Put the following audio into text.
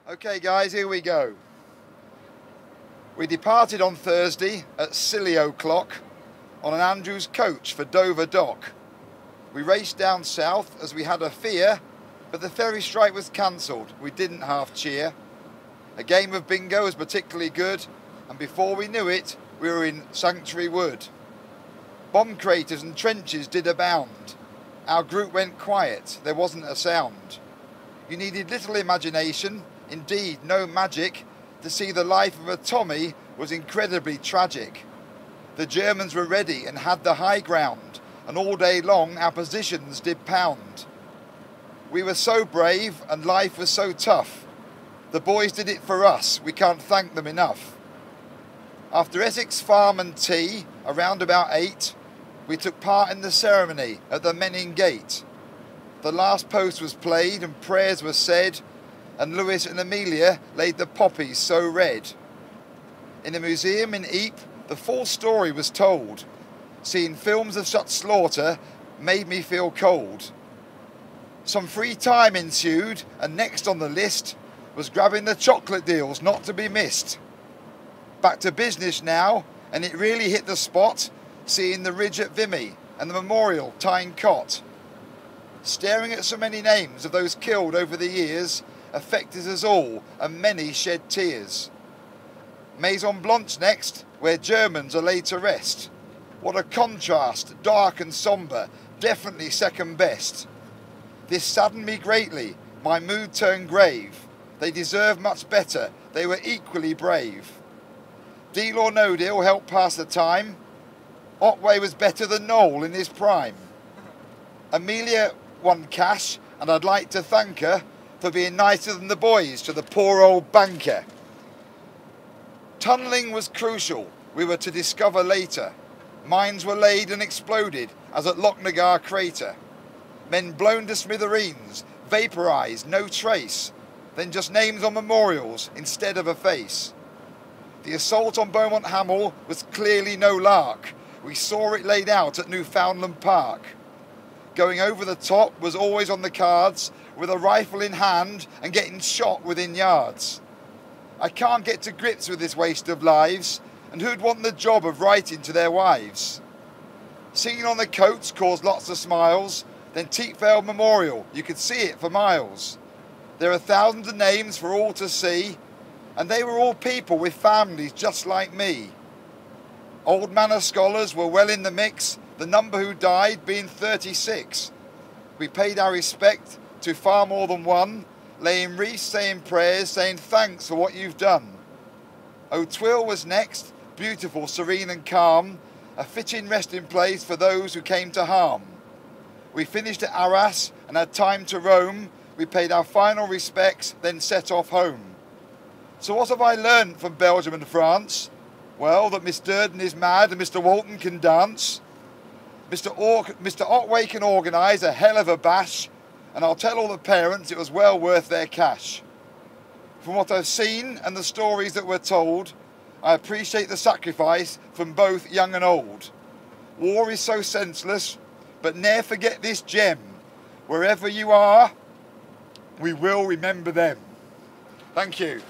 Okay guys, here we go. We departed on Thursday at silly o'clock on an Andrews coach for Dover Dock. We raced down south as we had a fear, but the ferry strike was cancelled. We didn't half cheer. A game of bingo was particularly good, and before we knew it, we were in Sanctuary Wood. Bomb craters and trenches did abound. Our group went quiet, there wasn't a sound. You needed little imagination, indeed no magic, to see the life of a Tommy was incredibly tragic. The Germans were ready and had the high ground, and all day long our positions did pound. We were so brave and life was so tough. The boys did it for us, we can't thank them enough. After Essex Farm and tea, around about 8, we took part in the ceremony at the Menin Gate. The last post was played and prayers were said, and Lewis and Amelia laid the poppies so red. In a museum in Ypres, the full story was told. Seeing films of such slaughter made me feel cold. Some free time ensued, and next on the list was grabbing the chocolate deals not to be missed. Back to business now, and it really hit the spot, seeing the ridge at Vimy and the memorial Tyne Cot. Staring at so many names of those killed over the years affected us all, and many shed tears. Maison Blanche next, where Germans are laid to rest. What a contrast, dark and sombre, definitely second best. This saddened me greatly, my mood turned grave. They deserved much better, they were equally brave. Deal or no deal helped pass the time. Otway was better than Noel in his prime. Amelia won cash, and I'd like to thank her for being nicer than the boys to the poor old banker. Tunnelling was crucial, we were to discover later. Mines were laid and exploded, as at Lochnagar crater. Men blown to smithereens, vaporised, no trace. Then just names on memorials instead of a face. The assault on Beaumont Hamel was clearly no lark. We saw it laid out at Newfoundland Park. Going over the top was always on the cards, with a rifle in hand and getting shot within yards. I can't get to grips with this waste of lives, and who'd want the job of writing to their wives? Singing on the coach caused lots of smiles, then Teakvale Memorial, you could see it for miles. There are thousands of names for all to see, and they were all people with families just like me. Old Manor scholars were well in the mix, the number who died being 36. We paid our respect to far more than one, laying wreaths, saying prayers, saying thanks for what you've done. O'Twill was next, beautiful, serene and calm, a fitting resting place for those who came to harm. We finished at Arras and had time to roam. We paid our final respects, then set off home. So what have I learned from Belgium and France? Well, that Miss Durden is mad and Mr. Walton can dance. Mr. Otway can organise a hell of a bash, and I'll tell all the parents it was well worth their cash. From what I've seen and the stories that were told, I appreciate the sacrifice from both young and old. War is so senseless, but ne'er forget this gem. Wherever you are, we will remember them. Thank you.